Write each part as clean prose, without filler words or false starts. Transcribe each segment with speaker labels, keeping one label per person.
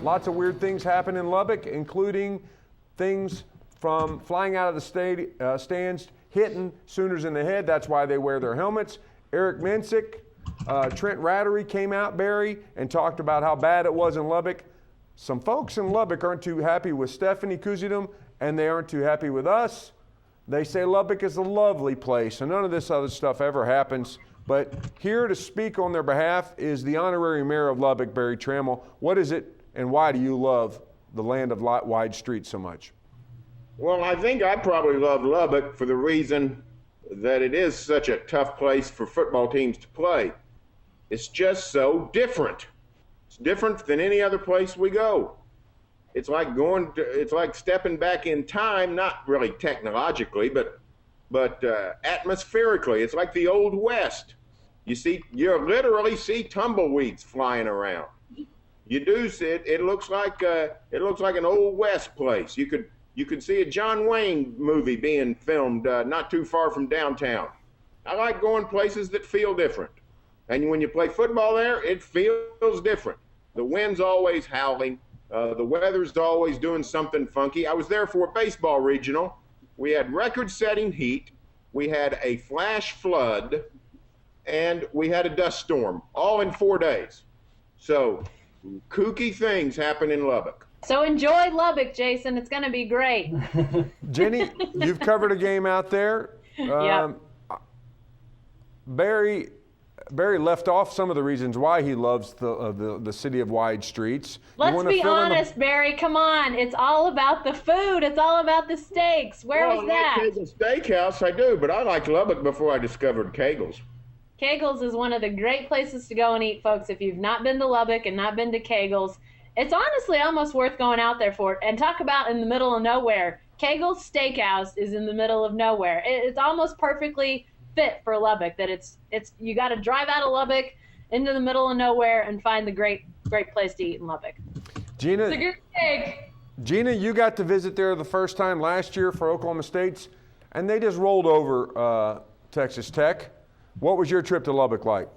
Speaker 1: Lots of weird things happen in Lubbock, including things from flying out of the stands, hitting Sooners in the head. That's why they wear their helmets. Eric Mensick, Trent Rattery came out, Barry, and talked about how bad it was in Lubbock. Some folks in Lubbock aren't too happy with Stephanie Kuzidum, and they aren't too happy with us. They say Lubbock is a lovely place, and none of this other stuff ever happens. But here to speak on their behalf is the honorary mayor of Lubbock, Berry Tramel. What is it, and why do you love the land of wide streets so much?
Speaker 2: Well, I think I probably love Lubbock for the reason that it is such a tough place for football teams to play. It's just so different. It's different than any other place we go. It's like it's like stepping back in time, not really technologically, but atmospherically. It's like the Old West. You literally see tumbleweeds flying around. You do see it. It looks like an Old West place. You could see a John Wayne movie being filmed not too far from downtown. I like going places that feel different. And when you play football there, it feels different. The wind's always howling. The weather's always doing something funky. I was there for a baseball regional. We had record-setting heat. We had a flash flood. And we had a dust storm, all in 4 days. So kooky things happen in Lubbock.
Speaker 3: So enjoy Lubbock, Jason. It's going to be great.
Speaker 1: Jenny, you've covered a game out there.
Speaker 3: Yeah.
Speaker 1: Barry left off some of the reasons why he loves the city of wide streets.
Speaker 3: Let's be honest, Barry. Come on. It's all about the food. It's all about the steaks. Where was that?
Speaker 2: Kegel's Steakhouse, I do, but I liked Lubbock before I discovered Kegel's.
Speaker 3: Kegel's is one of the great places to go and eat, folks. If you've not been to Lubbock and not been to Kegel's, it's honestly almost worth going out there for it. And talk about in the middle of nowhere. Kegel's Steakhouse is in the middle of nowhere. It's almost perfectly fit for Lubbock. That it's you got to drive out of Lubbock into the middle of nowhere and find the great place to eat in Lubbock.
Speaker 1: Gina,
Speaker 3: it's a good steak.
Speaker 1: Gina, you got to visit there the first time last year for Oklahoma State's, and they just rolled over Texas Tech. What was your trip to Lubbock like?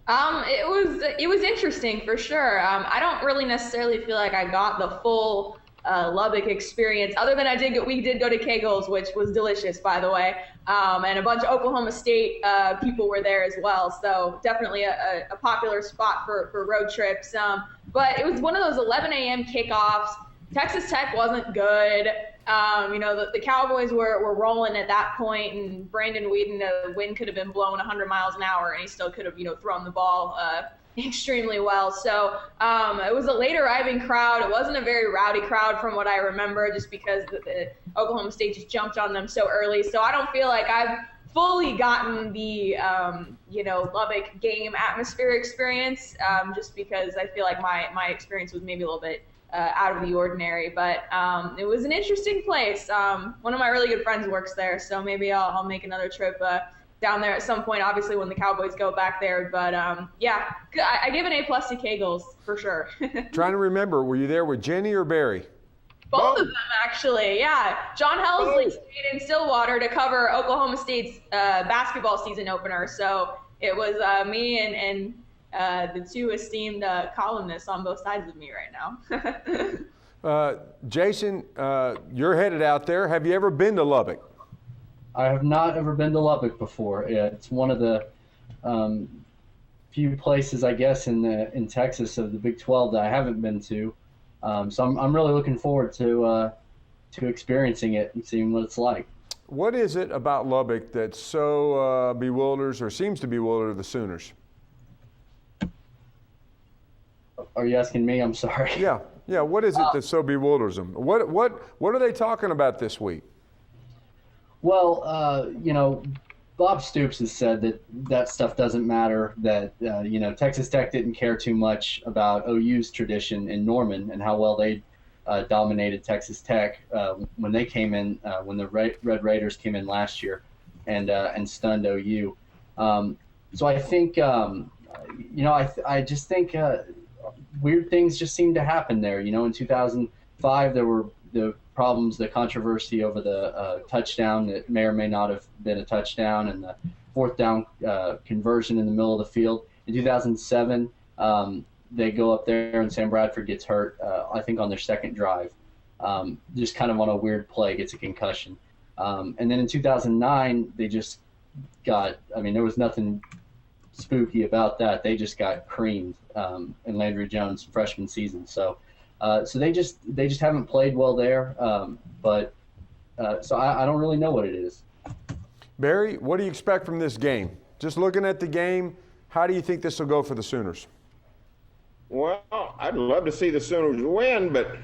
Speaker 4: It was interesting for sure. I don't really necessarily feel like I got the full Lubbock experience, other than we did go to Kegel's, which was delicious, by the way, and a bunch of Oklahoma State people were there as well. So definitely a popular spot for road trips. But it was one of those 11 a.m. kickoffs. Texas Tech wasn't good. The Cowboys were rolling at that point, and Brandon Whedon, the wind could have been blowing 100 miles an hour, and he still could have, thrown the ball extremely well. So it was a late arriving crowd. It wasn't a very rowdy crowd from what I remember, just because the Oklahoma State just jumped on them so early. So I don't feel like I've fully gotten the, Lubbock game atmosphere experience, just because I feel like my experience was maybe a little bit out of the ordinary, but it was an interesting place. One of my really good friends works there, so maybe I'll make another trip down there at some point, obviously when the Cowboys go back there. But yeah, I give an A+ to Kegel's for sure.
Speaker 1: Trying to remember, were you there with Jenny or Barry?
Speaker 4: Both of them, actually, yeah. John Helsley stayed in Stillwater to cover Oklahoma State's basketball season opener, so it was me and the two esteemed columnists on both sides of me right
Speaker 1: now. Jason, you're headed out there. Have you ever been to Lubbock?
Speaker 5: I have not ever been to Lubbock before. It's one of the few places, I guess, in Texas of the Big 12 that I haven't been to. So I'm really looking forward to experiencing it and seeing what it's like.
Speaker 1: What is it about Lubbock that so bewilders or seems to bewilder the Sooners?
Speaker 5: Are you asking me? I'm sorry.
Speaker 1: Yeah. What is it that so bewilders them? What are they talking about this week?
Speaker 5: Well, Bob Stoops has said that stuff doesn't matter, that, Texas Tech didn't care too much about OU's tradition in Norman and how well they dominated Texas Tech when they came in, when the Red Raiders came in last year and stunned OU. So I think, I just think weird things just seem to happen there. In 2005, there were the problems, the controversy over the touchdown that may or may not have been a touchdown, and the fourth down conversion in the middle of the field. In 2007, they go up there and Sam Bradford gets hurt, I think on their second drive, just kind of on a weird play, gets a concussion. And then in 2009, they just got, I mean, there was nothing spooky about that. They just got creamed in Landry Jones' freshman season. So they just haven't played well there. So I don't really know what it is.
Speaker 1: Barry, what do you expect from this game? Just looking at the game, how do you think this will go for the Sooners?
Speaker 2: Well, I'd love to see the Sooners win, but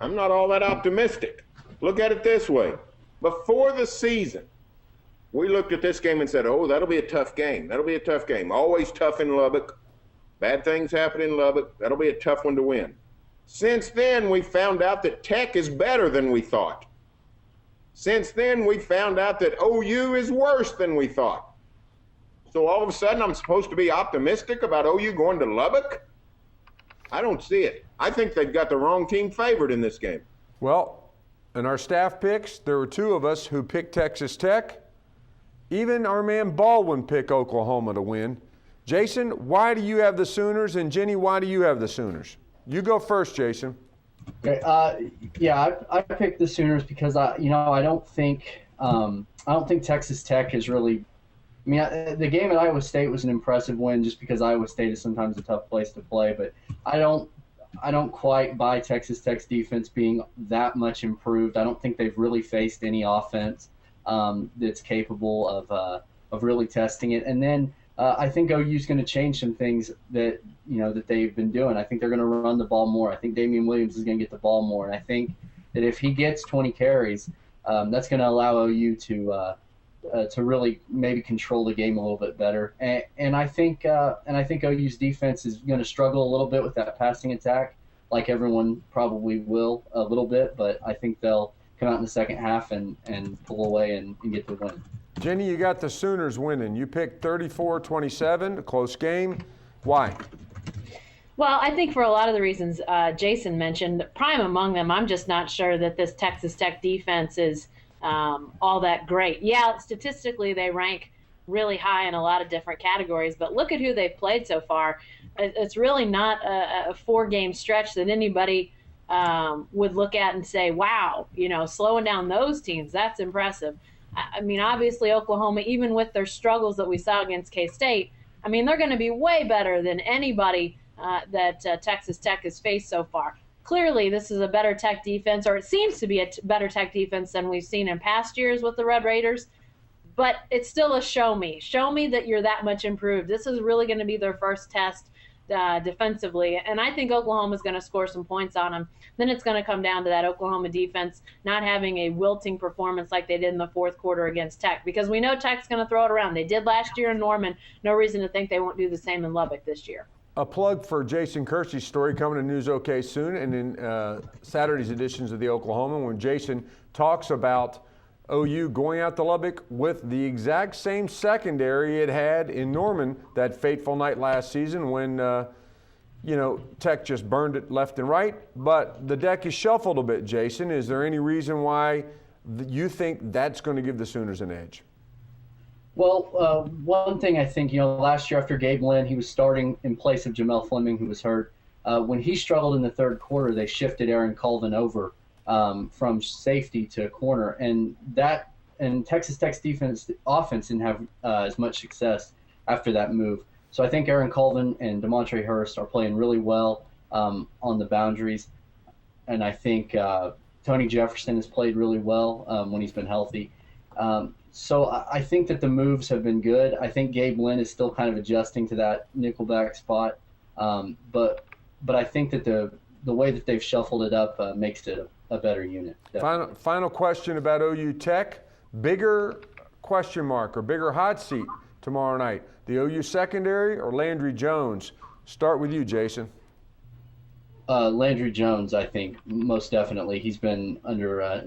Speaker 2: I'm not all that optimistic. Look at it this way. Before the season, we looked at this game and said, oh, that'll be a tough game. That'll be a tough game. Always tough in Lubbock. Bad things happen in Lubbock. That'll be a tough one to win. Since then, we found out that Tech is better than we thought. Since then, we found out that OU is worse than we thought. So all of a sudden, I'm supposed to be optimistic about OU going to Lubbock? I don't see it. I think they've got the wrong team favored in this game.
Speaker 1: Well, in our staff picks, there were two of us who picked Texas Tech. Even our man Baldwin picked Oklahoma to win. Jason, why do you have the Sooners? And Jenny, why do you have the Sooners? You go first, Jason.
Speaker 5: Okay, I picked the Sooners because I don't think Texas Tech is really. I mean, the game at Iowa State was an impressive win just because Iowa State is sometimes a tough place to play. But I don't quite buy Texas Tech's defense being that much improved. I don't think they've really faced any offense that's capable of really testing it. And then I think OU's going to change some things that they've been doing. I think they're going to run the ball more. I think Damian Williams is going to get the ball more, and I think that if he gets 20 carries, that's going to allow OU to really maybe control the game a little bit better. And I think OU's defense is going to struggle a little bit with that passing attack, like everyone probably will a little bit. But I think they'll come out in the second half and pull away and get the win.
Speaker 1: Jenny, you got the Sooners winning. You picked 34-27, a close game. Why?
Speaker 3: Well, I think for a lot of the reasons Jason mentioned, prime among them, I'm just not sure that this Texas Tech defense is all that great. Yeah, statistically they rank really high in a lot of different categories, but look at who they've played so far. It's really not a four-game stretch that anybody would look at and say, wow, slowing down those teams, that's impressive. I mean, obviously Oklahoma, even with their struggles that we saw against K-State, I mean, they're going to be way better than anybody that Texas Tech has faced so far. Clearly, this is a better Tech defense, or it seems to be a better Tech defense than we've seen in past years with the Red Raiders. But it's still a show me. Show me that you're that much improved. This is really going to be their first test defensively. And I think Oklahoma's going to score some points on them. Then it's going to come down to that Oklahoma defense not having a wilting performance like they did in the fourth quarter against Tech. Because we know Tech's going to throw it around. They did last year in Norman. No reason to think they won't do the same in Lubbock this year.
Speaker 1: A plug for Jason Kersey's story coming to News OK soon, and in Saturday's editions of the Oklahoma, when Jason talks about OU going out to Lubbock with the exact same secondary it had in Norman that fateful night last season when, Tech just burned it left and right. But the deck is shuffled a bit, Jason. Is there any reason why you think that's going to give the Sooners an edge?
Speaker 5: Well, one thing I think, last year after Gabe Lynn, he was starting in place of Jamel Fleming, who was hurt. When he struggled in the third quarter, they shifted Aaron Colvin over from safety to corner, and Texas Tech's offense didn't have as much success after that move. So I think Aaron Colvin and DeMontre Hurst are playing really well on the boundaries, and I think Tony Jefferson has played really well when he's been healthy. So I think that the moves have been good. I think Gabe Lynn is still kind of adjusting to that nickelback spot, but I think that the way that they've shuffled it up makes it a better unit.
Speaker 1: Final question about OU Tech. Bigger question mark or bigger hot seat tomorrow night, the OU secondary or Landry Jones? Start with you, Jason.
Speaker 5: Landry Jones, I think, most definitely. He's been under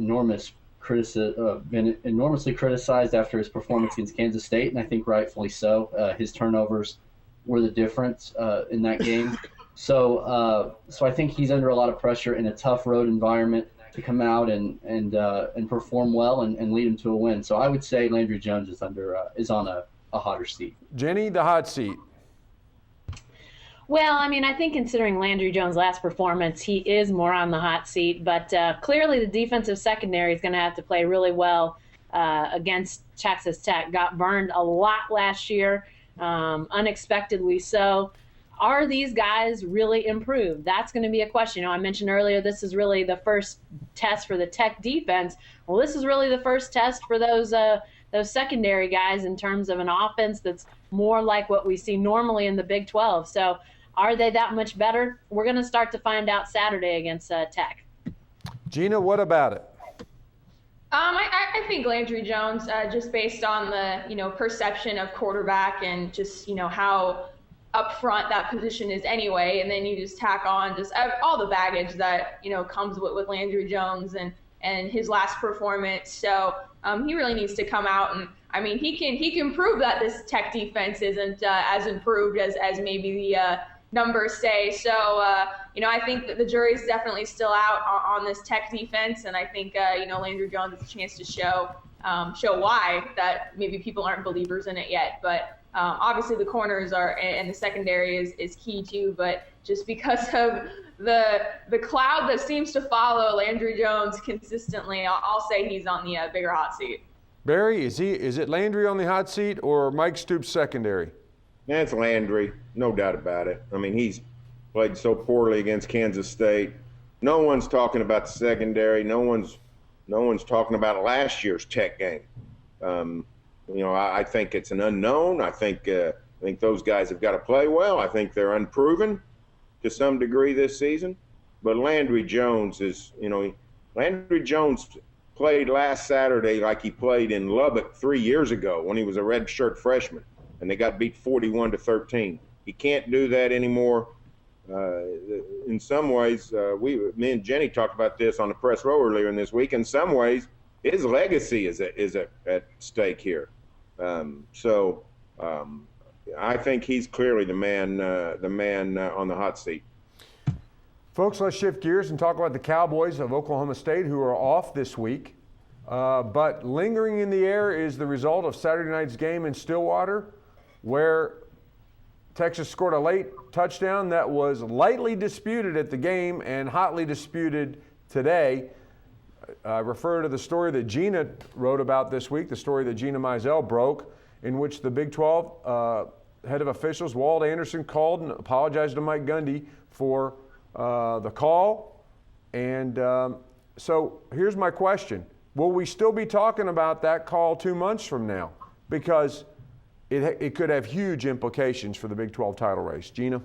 Speaker 5: been enormously criticized after his performance against Kansas State, and I think rightfully so. His turnovers were the difference in that game. So I think he's under a lot of pressure in a tough road environment to come out and perform well and lead him to a win. So I would say Landry Jones is on a hotter seat.
Speaker 1: Jenny, the hot seat.
Speaker 3: Well, I mean, I think considering Landry Jones' last performance, he is more on the hot seat. But clearly the defensive secondary is going to have to play really well against Texas Tech. Got burned a lot last year, unexpectedly so. Are these guys really improved? That's going to be a question. I mentioned earlier this is really the first test for the Tech defense. Well, this is really the first test for those secondary guys in terms of an offense that's more like what we see normally in the Big 12. So are they that much better? We're going to start to find out Saturday against Tech.
Speaker 1: Gina, what about it?
Speaker 4: I think Landry Jones, just based on the perception of quarterback and just how up front that position is anyway, and then you just tack on just all the baggage that comes with Landry Jones and his last performance. So he really needs to come out, and I mean he can prove that this Tech defense isn't as improved as maybe the numbers say. So I think that the jury's definitely still out on this Tech defense, and I think Landry Jones has a chance to show why that maybe people aren't believers in it yet, but. Obviously, the corners and the secondary is key too. But just because of the cloud that seems to follow Landry Jones consistently, I'll say he's on the bigger hot seat.
Speaker 1: Barry, is it Landry on the hot seat or Mike Stoops secondary?
Speaker 2: That's Landry, no doubt about it. I mean, he's played so poorly against Kansas State. No one's talking about the secondary. No one's talking about last year's Tech game. I think it's an unknown. I think those guys have got to play well. I think they're unproven to some degree this season. But Landry Jones Landry Jones played last Saturday like he played in Lubbock 3 years ago when he was a redshirt freshman, and they got beat 41-13. He can't do that anymore. In some ways, me and Jenni talked about this on the press row earlier in this week. In some ways, his legacy is at stake here. I think he's clearly the man on the hot seat.
Speaker 1: Folks, let's shift gears and talk about the Cowboys of Oklahoma State, who are off this week. But lingering in the air is the result of Saturday night's game in Stillwater, where Texas scored a late touchdown that was lightly disputed at the game and hotly disputed today. I refer to the story that Gina wrote about this week, the story that Gina Mizell broke, in which the Big 12 head of officials, Walt Anderson, called and apologized to Mike Gundy for the call. And so here's my question. Will we still be talking about that call 2 months from now? Because it could have huge implications for the Big 12 title race. Gina?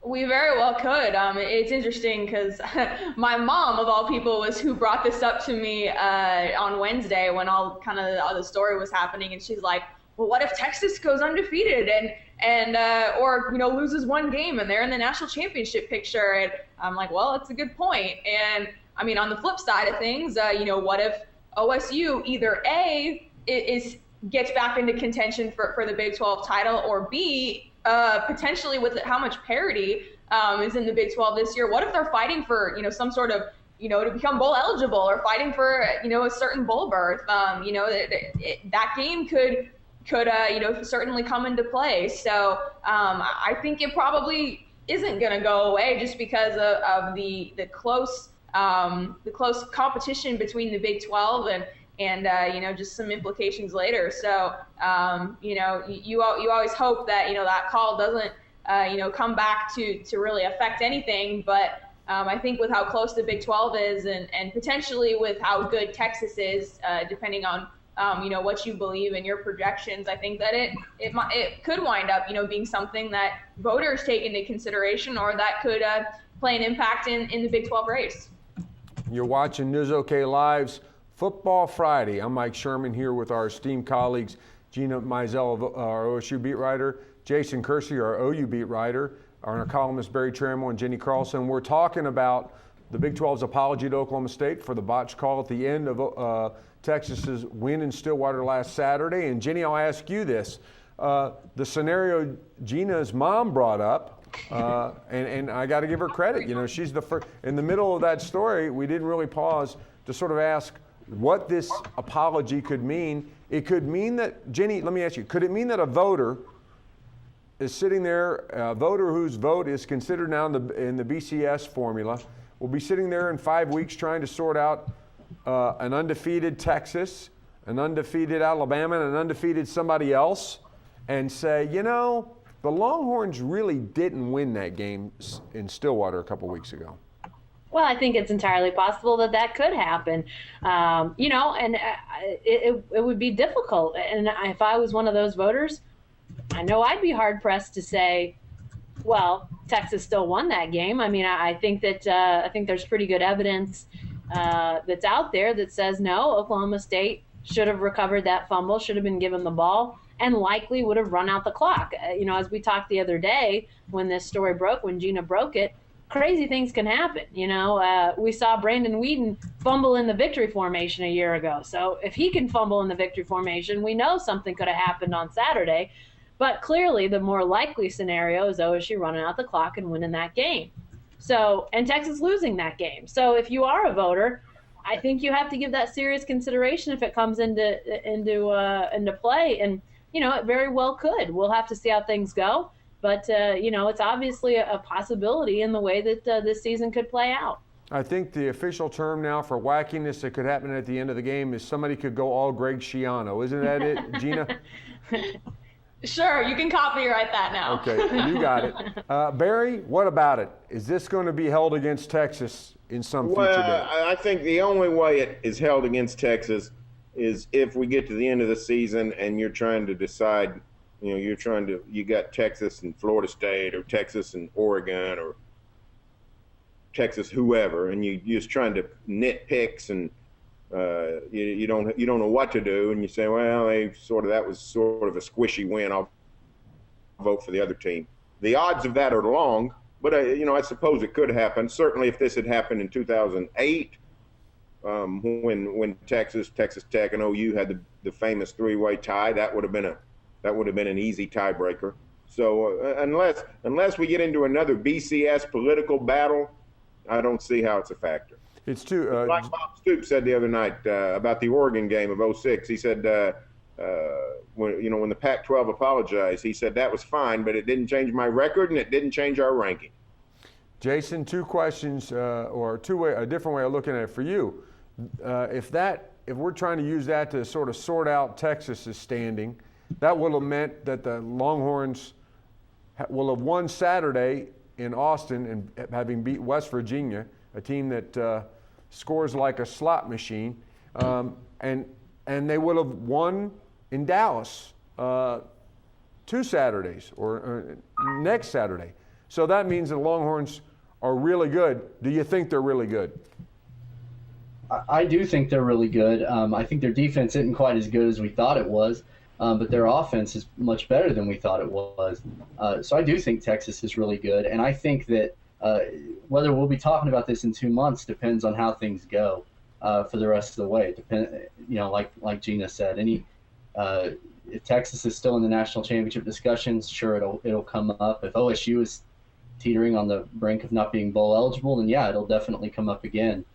Speaker 4: We very well could. It's interesting because my mom, of all people, was who brought this up to me on Wednesday when all kind of the story was happening, and she's like, "Well, what if Texas goes undefeated and or loses one game and they're in the national championship picture?" And I'm like, "Well, that's a good point." And I mean, on the flip side of things, what if OSU either A gets back into contention for the Big 12 title, or B, potentially with how much parity is in the Big 12 this year, what if they're fighting for some sort of to become bowl eligible, or fighting for a certain bowl berth? That game could certainly come into play. So I think it probably isn't going to go away just because of the close competition between the Big 12 and just some implications later. So you always hope that that call doesn't come back to really affect anything. But I think with how close the Big 12 is, and potentially with how good Texas is, depending on what you believe in your projections, I think that it could wind up being something that voters take into consideration, or that could play an impact in the Big 12 race.
Speaker 1: You're watching News OK Live's Football Friday. I'm Mike Sherman here with our esteemed colleagues, Gina Mizell, our OSU beat writer, Jason Kersey, our OU beat writer, our columnist Berry Tramel, and Jenni Carlson. We're talking about the Big 12's apology to Oklahoma State for the botched call at the end of Texas's win in Stillwater last Saturday. And Jenni, I'll ask you this. The scenario Gina's mom brought up, and I got to give her credit. She's the first. In the middle of that story, we didn't really pause to sort of ask what this apology could mean. It could mean that, Jenni, let me ask you, could it mean that a voter is sitting there, a voter whose vote is considered now in the BCS formula, will be sitting there in 5 weeks trying to sort out an undefeated Texas, an undefeated Alabama, and an undefeated somebody else, and say, you know, the Longhorns really didn't win that game in Stillwater a couple weeks ago.
Speaker 3: Well, I think it's entirely possible that could happen, you know, and it would be difficult. And if I was one of those voters, I know I'd be hard pressed to say, well, Texas still won that game. I mean, I think that I think there's pretty good evidence that's out there that says no, Oklahoma State should have recovered that fumble, should have been given the ball, and likely would have run out the clock. You know, as we talked the other day when this story broke, when Gina broke it, crazy things can happen. You know, we saw Brandon Whedon fumble in the victory formation a year ago. So if he can fumble in the victory formation, we know something could have happened on Saturday. But clearly the more likely scenario is OSU running out the clock and winning that game. So, and Texas losing that game. So if you are a voter, I think you have to give that serious consideration if it comes into play. And, you know, it very well could. We'll have to see how things go. But, you know, it's obviously a possibility in the way that this season could play out.
Speaker 1: I think the official term now for wackiness that could happen at the end of the game is somebody could go all Greg Schiano. Isn't that it, Gina?
Speaker 4: Sure, you can copyright that now.
Speaker 1: Okay, you got it. Barry, what about it? Is this going to be held against Texas in some future day?
Speaker 2: Well, I think the only way it is held against Texas is if we get to the end of the season and you're trying to decide, you know, you got Texas and Florida State or Texas and Oregon or Texas whoever, and you're just trying to nitpicks and you don't know what to do, and you say, well, that was sort of a squishy win. I'll vote for the other team. The odds of that are long, but you know, I suppose it could happen. Certainly, if this had happened in 2008, when Texas Tech and OU had the famous three-way tie, that would have been an easy tiebreaker. So unless we get into another BCS political battle, I don't see how it's a factor.
Speaker 1: It's too
Speaker 2: like Bob Stoops said the other night about the Oregon game of '06. He said, when the Pac-12 apologized, he said that was fine, but it didn't change my record and it didn't change our ranking.
Speaker 1: Jason, two questions or a different way of looking at it for you. If we're trying to use that to sort of sort out Texas's standing, that would have meant that the Longhorns will have won Saturday in Austin and having beat West Virginia, a team that scores like a slot machine, and they would have won in Dallas 2 Saturdays or next Saturday. So that means the Longhorns are really good. Do you think they're really good?
Speaker 5: I do think they're really good. I think their defense isn't quite as good as we thought it was, but their offense is much better than we thought it was. So I do think Texas is really good, and I think that whether we'll be talking about this in 2 months depends on how things go for the rest of the way. Like Gina said, if Texas is still in the national championship discussions, sure, it'll come up. If OSU is teetering on the brink of not being bowl eligible, then yeah, it'll definitely come up again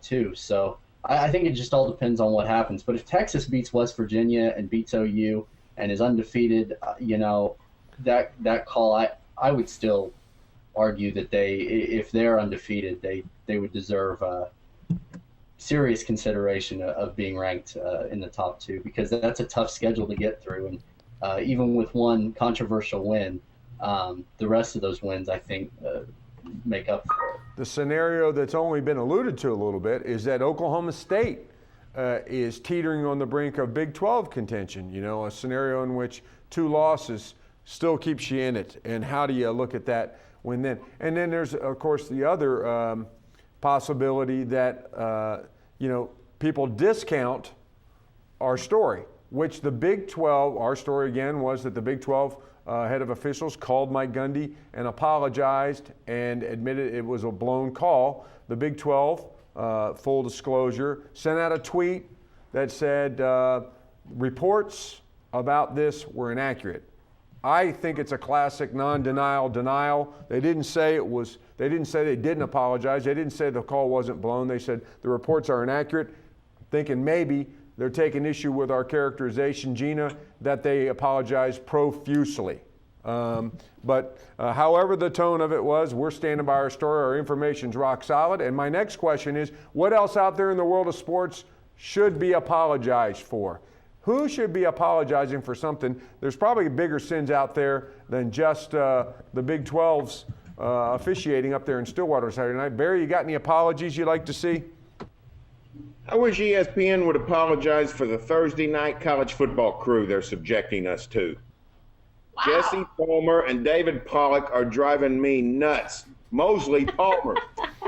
Speaker 5: too. So I think it just all depends on what happens. But if Texas beats West Virginia and beats OU and is undefeated, that call, I would still argue that if they're undefeated, they would deserve serious consideration of being ranked in the top 2, because that's a tough schedule to get through. And even with one controversial win, the rest of those wins, I think, make up for it.
Speaker 1: The scenario that's only been alluded to a little bit is that Oklahoma State is teetering on the brink of Big 12 contention, a scenario in which 2 losses still keeps you in it. And how do you look at that when then? And then there's, of course, the other possibility that, people discount our story, which the Big 12, our story again was that the Big 12 head of officials called Mike Gundy and apologized and admitted it was a blown call. The Big 12, full disclosure, sent out a tweet that said reports about this were inaccurate. I think it's a classic non-denial denial. They didn't say they didn't apologize. They didn't say the call wasn't blown. They said the reports are inaccurate, thinking maybe they're taking issue with our characterization, Gina, that they apologize profusely. But however the tone of it was, we're standing by our story. Our information's rock solid. And my next question is, what else out there in the world of sports should be apologized for? Who should be apologizing for something? There's probably bigger sins out there than just the Big 12's officiating up there in Stillwater Saturday night. Barry, you got any apologies you'd like to see?
Speaker 2: I wish ESPN would apologize for the Thursday night college football crew they're subjecting us to. Wow. Jesse Palmer and David Pollock are driving me nuts. Mosley Palmer.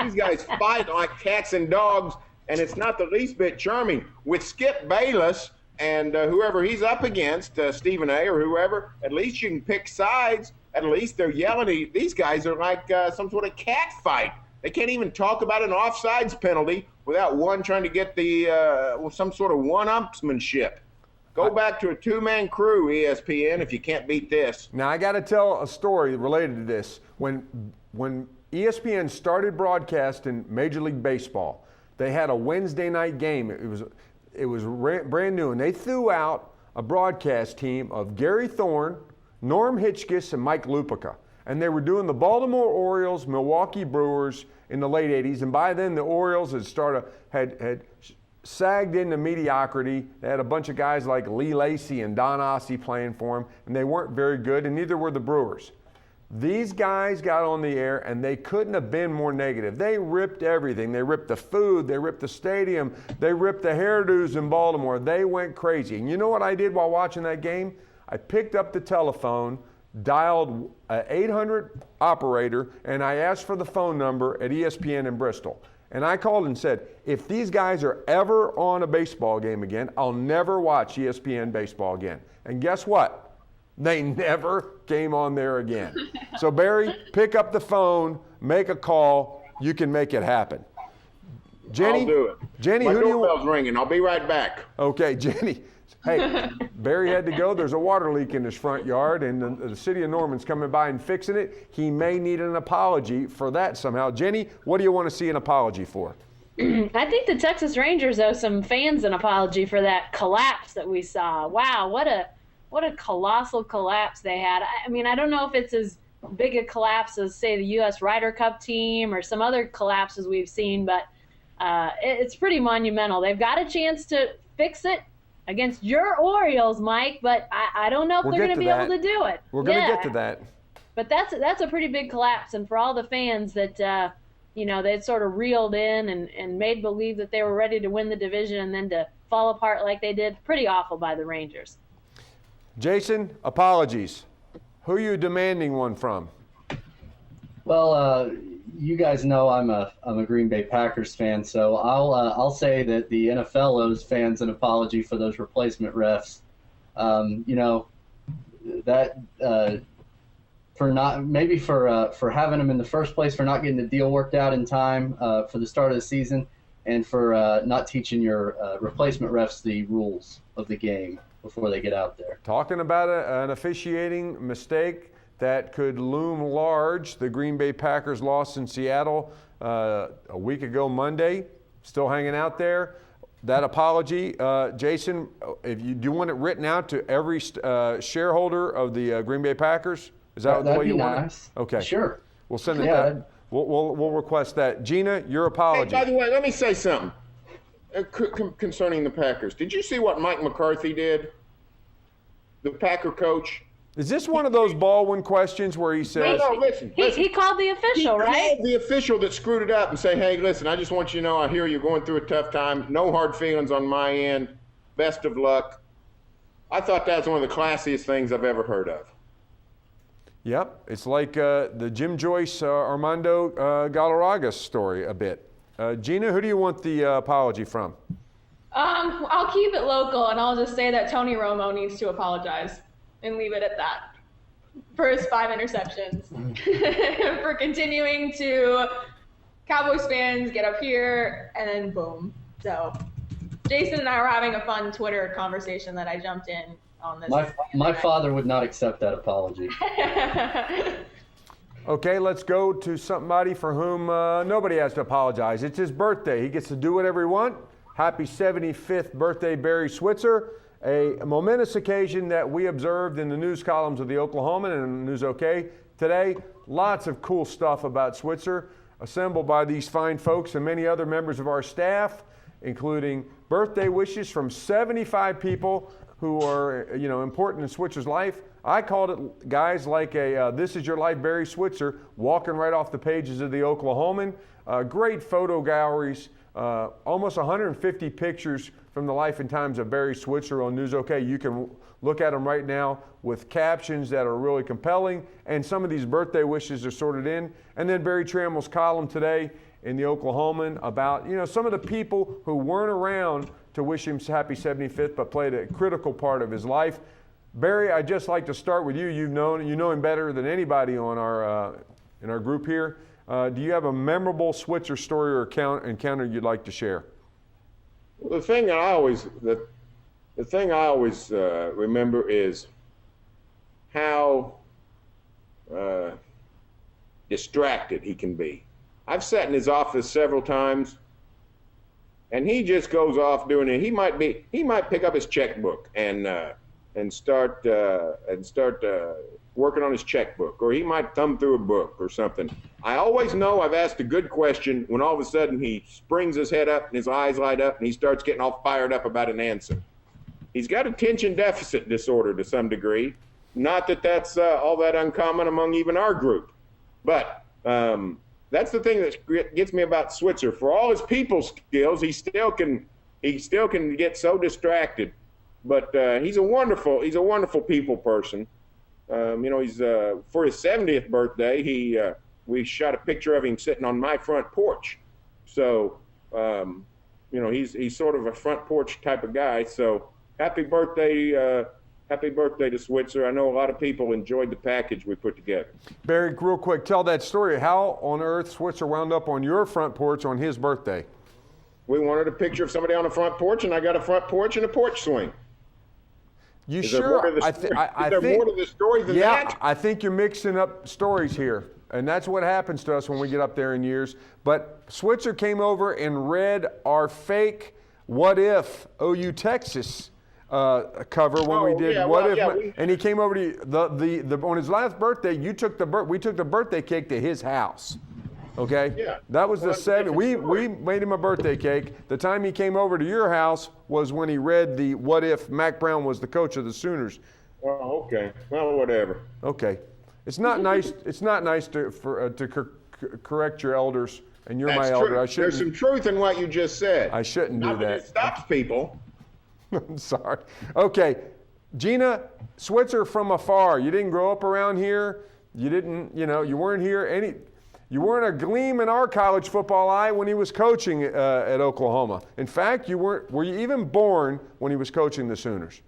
Speaker 2: These guys fight like cats and dogs, and it's not the least bit charming. With Skip Bayless and whoever he's up against, Stephen A. or whoever, at least you can pick sides. At least they're yelling. These guys are like some sort of cat fight. They can't even talk about an offsides penalty without one trying to get some sort of one-upsmanship. Go back to a two-man crew, ESPN, if you can't beat this.
Speaker 1: Now, I got to tell a story related to this. When ESPN started broadcasting Major League Baseball, they had a Wednesday night game. It was brand new, and they threw out a broadcast team of Gary Thorne, Norm Hitchkiss, and Mike Lupica. And they were doing the Baltimore Orioles, Milwaukee Brewers in the late 80s. And by then, the Orioles had sagged into mediocrity. They had a bunch of guys like Lee Lacy and Don Ossie playing for them, and they weren't very good, and neither were the Brewers. These guys got on the air, and they couldn't have been more negative. They ripped everything. They ripped the food. They ripped the stadium. They ripped the hairdos in Baltimore. They went crazy. And you know what I did while watching that game? I picked up the telephone, dialed an 800 operator, and I asked for the phone number at ESPN in Bristol. And I called and said, if these guys are ever on a baseball game again, I'll never watch ESPN baseball again. And guess what? They never came on there again. So Barry, pick up the phone, make a call. You can make it happen. Jenny,
Speaker 2: I'll do it.
Speaker 1: Jenny,
Speaker 2: My
Speaker 1: who do you
Speaker 2: doorbell's ringing. I'll be right back.
Speaker 1: Okay, Jenny. Hey, Barry had to go. There's a water leak in his front yard, and the city of Norman's coming by and fixing it. He may need an apology for that somehow. Jenny, what do you want to see an apology for?
Speaker 3: I think the Texas Rangers owe some fans an apology for that collapse that we saw. Wow, what a colossal collapse they had. I mean, I don't know if it's as big a collapse as, say, the U.S. Ryder Cup team or some other collapses we've seen, but it's pretty monumental. They've got a chance to fix it against your Orioles, Mike, but I don't know if they're going to be able to do it.
Speaker 1: We're going to get to that.
Speaker 3: But that's a pretty big collapse, and for all the fans that they'd sort of reeled in and made believe that they were ready to win the division and then to fall apart like they did, pretty awful by the Rangers.
Speaker 1: Jason, apologies. Who are you demanding one from?
Speaker 5: Well, you guys know I'm a Green Bay Packers fan, so I'll say that the NFL owes fans an apology for those replacement refs. For having them in the first place, for not getting the deal worked out in time for the start of the season, and for not teaching your replacement refs the rules of the game before they get out there.
Speaker 1: Talking about an officiating mistake that could loom large. The Green Bay Packers lost in Seattle a week ago Monday, still hanging out there. That apology, Jason, do you want it written out to every shareholder of the Green Bay Packers? Is that the way you want it? Okay.
Speaker 5: Sure.
Speaker 1: We'll send it that. We'll request that. Gina, your apology.
Speaker 2: Hey, by the way, let me say something concerning the Packers. Did you see what Mike McCarthy did? The Packer coach?
Speaker 1: Is this one of those Baldwin questions where he says...
Speaker 2: No, listen.
Speaker 3: He called the official, right?
Speaker 2: He called the official that screwed it up and say, hey, listen, I just want you to know I hear you're going through a tough time. No hard feelings on my end. Best of luck. I thought that was one of the classiest things I've ever heard of.
Speaker 1: Yep. It's like the Jim Joyce, Armando Galarraga story a bit. Gina, who do you want the apology from?
Speaker 4: I'll keep it local, and I'll just say that Tony Romo needs to apologize. And leave it at that. For his 5 interceptions. For continuing to Cowboys fans get up here and then boom. So Jason and I were having a fun Twitter conversation that I jumped in on this.
Speaker 5: My father would not accept that apology.
Speaker 1: Okay, let's go to somebody for whom nobody has to apologize. It's his birthday. He gets to do whatever he wants. Happy 75th birthday, Barry Switzer. a momentous occasion that we observed in the news columns of the Oklahoman and News OK today. Lots of cool stuff about Switzer, assembled by these fine folks and many other members of our staff, including birthday wishes from 75 people who are, important in Switzer's life. I called it, guys, like a This Is Your Life Barry Switzer, walking right off the pages of the Oklahoman. Great photo galleries, almost 150 pictures from the life and times of Barry Switzer on News OK. You can look at them right now with captions that are really compelling, and some of these birthday wishes are sorted in. And then Berry Tramel's column today in the Oklahoman about, some of the people who weren't around to wish him happy 75th, but played a critical part of his life. Barry, I'd just like to start with you. You know him better than anybody on our in our group here. Do you have a memorable Switzer story or encounter you'd like to share?
Speaker 2: Well, the thing I always remember is how distracted he can be. I've sat in his office several times, and he just goes off doing it. He might pick up his checkbook and start working on his checkbook, or he might thumb through a book or something. I always know I've asked a good question when all of a sudden he springs his head up and his eyes light up and he starts getting all fired up about an answer. He's got attention deficit disorder to some degree. Not that that's all that uncommon among even our group, but that's the thing that gets me about Switzer. For all his people skills, he still can get so distracted. But he's a wonderful people person. He's for his 70th birthday, we shot a picture of him sitting on my front porch. So, he's sort of a front porch type of guy. So, happy birthday to Switzer. I know a lot of people enjoyed the package we put together.
Speaker 1: Barry, real quick, tell that story. How on earth Switzer wound up on your front porch on his birthday?
Speaker 2: We wanted a picture of somebody on the front porch, and I got a front porch and a porch swing.
Speaker 1: You
Speaker 2: Is
Speaker 1: sure?
Speaker 2: there more to the story than that?
Speaker 1: Yeah, I think you're mixing up stories here. And that's what happens to us when we get up there in years. But Switzer came over and read our fake What If OU Texas cover when we did and he came over to the on his last birthday. We took the birthday cake to his house. Okay?
Speaker 2: Yeah.
Speaker 1: That was the 7th. We made him a birthday cake. The time he came over to your house was when he read the What If Mac Brown was the coach of the Sooners.
Speaker 2: Oh, okay. Well, whatever.
Speaker 1: Okay. It's not nice. It's not nice to correct your elders, and you're my elder. I shouldn't.
Speaker 2: There's some truth in what you just said.
Speaker 1: I shouldn't do that.
Speaker 2: It stops people.
Speaker 1: I'm sorry. Okay, Gina, Switzer from afar. You didn't grow up around here. You didn't. You weren't here. You weren't a gleam in our college football eye when he was coaching at Oklahoma. In fact, you weren't. Were you even born when he was coaching the Sooners?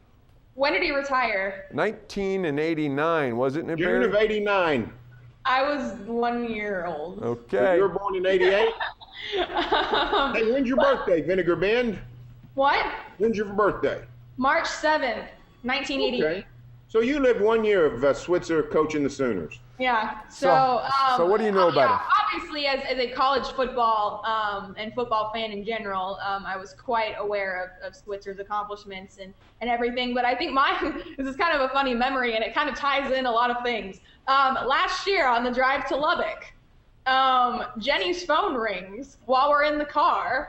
Speaker 4: When did he retire?
Speaker 1: 1989, wasn't it,
Speaker 2: June
Speaker 1: Barry?
Speaker 2: of '89.
Speaker 4: I was 1 year old.
Speaker 1: Okay.
Speaker 2: You were born in '88. Hey, when's your birthday, Vinegar Bend?
Speaker 4: What?
Speaker 2: When's your birthday?
Speaker 4: March 7th, 1980.
Speaker 2: Okay. So you lived 1 year of Switzer coaching the Sooners.
Speaker 4: Yeah.
Speaker 1: So what do you know about him?
Speaker 4: Obviously, as a college football and football fan in general, I was quite aware of Switzer's accomplishments and everything. But I think this is kind of a funny memory, and it kind of ties in a lot of things. Last year on the drive to Lubbock, Jenny's phone rings while we're in the car,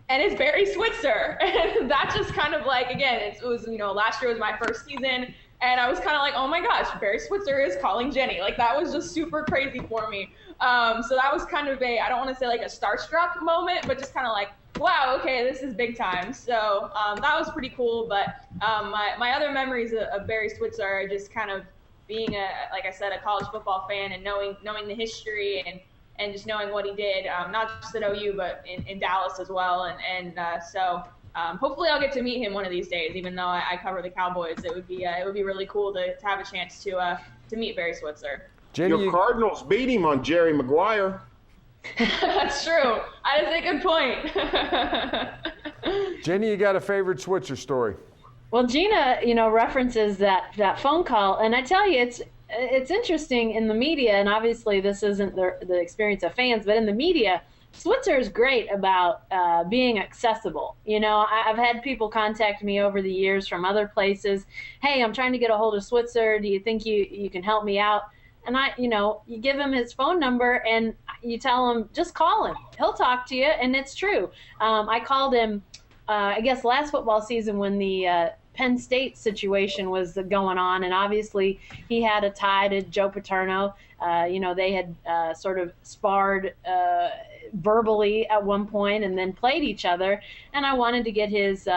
Speaker 4: and it's Barry Switzer. And that just kind of like, again, it was, last year was my first season. And I was kind of like, oh my gosh, Barry Switzer is calling Jenny. Like, that was just super crazy for me. So that was kind of I don't want to say like a starstruck moment, but just kind of like, wow, okay, this is big time. So that was pretty cool. But my other memories of Barry Switzer are just kind of being like I said, a college football fan and knowing the history and just knowing what he did, not just at OU, but in Dallas as well. So hopefully I'll get to meet him one of these days, even though I cover the Cowboys. It would be really cool to have a chance to meet Barry Switzer.
Speaker 1: Jenny,
Speaker 2: your Cardinals beat him on Jerry Maguire.
Speaker 4: That's true. That is a good point.
Speaker 1: Jenny, you got a favorite Switzer story?
Speaker 3: Well, Gina, references that phone call, and I tell you, it's interesting in the media, and obviously this isn't the experience of fans, but in the media, Switzer is great about being accessible. You know, I've had people contact me over the years from other places. Hey, I'm trying to get a hold of Switzer. Do you think you can help me out? And you give him his phone number and you tell him, just call him. He'll talk to you, and it's true. I called him, I guess, last football season when the Penn State situation was going on, and obviously he had a tie to Joe Paterno. They had sort of sparred verbally at one point and then played each other, and I wanted to get his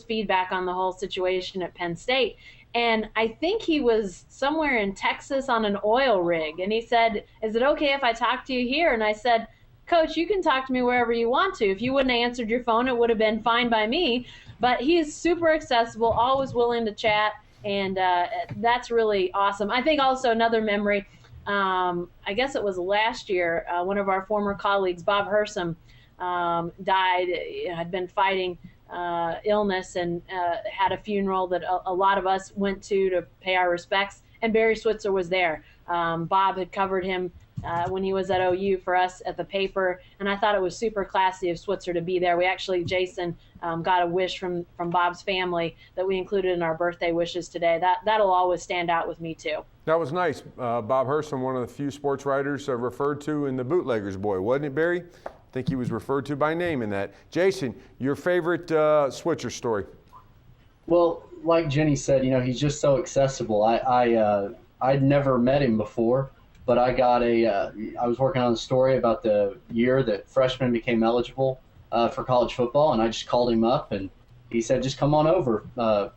Speaker 3: feedback on the whole situation at Penn State. And I think he was somewhere in Texas on an oil rig, and he said, "Is it okay if I talk to you here?" And I said, "Coach, you can talk to me wherever you want to. If you wouldn't have answered your phone, it would have been fine by me." But he is super accessible, always willing to chat, and that's really awesome. I think also another memory, I guess it was last year, one of our former colleagues, Bob Hersom, died, had been fighting illness, and had a funeral that a lot of us went to pay our respects, and Barry Switzer was there. Bob had covered him when he was at OU for us at the paper, and I thought it was super classy of Switzer to be there. We actually, Jason, got a wish from Bob's family that we included in our birthday wishes today. That'll always stand out with me too.
Speaker 1: That was nice. Bob Hersom, one of the few sports writers referred to in the Bootleggers Boy, wasn't it, Barry? I think he was referred to by name in that. Jason, your favorite Switzer story?
Speaker 5: Well, like Jenni said, he's just so accessible. I'd never met him before, but I was working on a story about the year that freshmen became eligible for college football, and I just called him up, and he said, "Just come on over."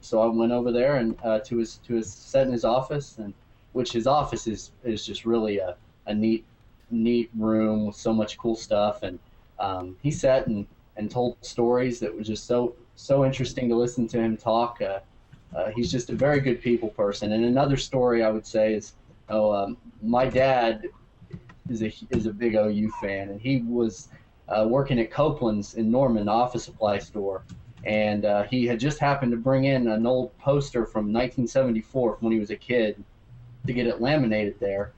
Speaker 5: So I went over there and to his set in his office, and which his office is just really a neat room with so much cool stuff, and he sat and told stories that were just so interesting to listen to him talk. He's just a very good people person. And another story I would say is, my dad is a big OU fan, and he was working at Copeland's in Norman, office supply store, and he had just happened to bring in an old poster from 1974 from when he was a kid to get it laminated there,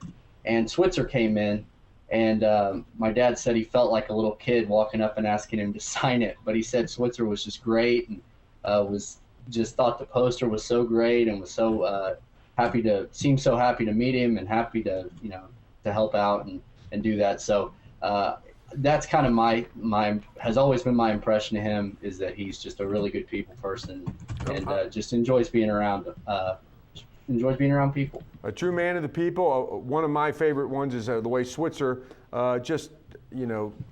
Speaker 5: and Switzer came in. And my dad said he felt like a little kid walking up and asking him to sign it. But he said Switzer was just great, and thought the poster was so great, and was so seemed so happy to meet him, and happy to to help out and do that. So that's kind of has always been my impression of him, is that he's just a really good people person, and just enjoys being around people.
Speaker 1: A true man of the people. One of my favorite ones is the way Switzer just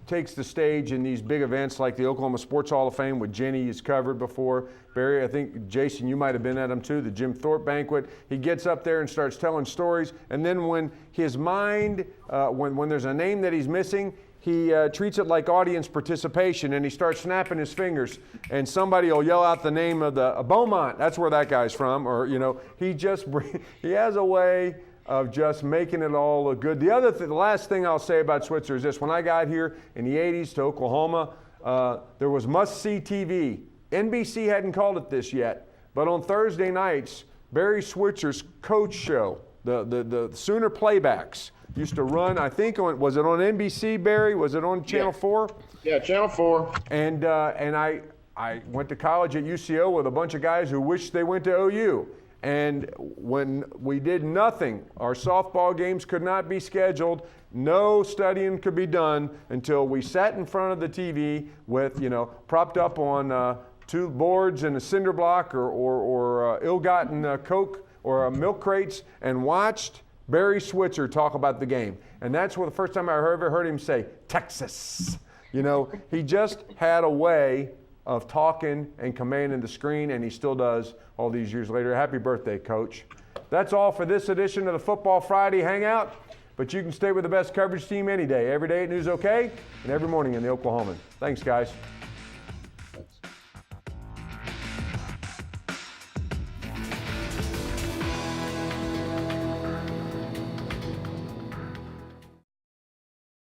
Speaker 1: takes the stage in these big events like the Oklahoma Sports Hall of Fame, with Jenni has covered before. Barry, I think, Jason, you might have been at them too, the Jim Thorpe banquet. He gets up there and starts telling stories, and then when his mind, when there's a name that he's missing, he treats it like audience participation, and he starts snapping his fingers, and somebody will yell out the name of Beaumont. That's where that guy's from, or he has a way of just making it all look good. The last thing I'll say about Switzer is this: when I got here in the '80s to Oklahoma, there was must-see TV. NBC hadn't called it this yet, but on Thursday nights, Barry Switzer's coach show, the Sooner playbacks, used to run, I think, was it on NBC, Barry? Was it on Channel 4?
Speaker 2: Yeah, Channel 4.
Speaker 1: And I went to college at UCO with a bunch of guys who wished they went to OU. And when we did nothing, our softball games could not be scheduled, no studying could be done until we sat in front of the TV with, propped up on 2 boards and a cinder block or ill-gotten Coke or milk crates, and watched Barry Switzer talk about the game. And that's the first time I ever heard him say, Texas. He just had a way of talking and commanding the screen, and he still does all these years later. Happy birthday, Coach. That's all for this edition of the Football Friday Hangout, but you can stay with the best coverage team any day, every day at News OK, and every morning in the Oklahoman. Thanks, guys.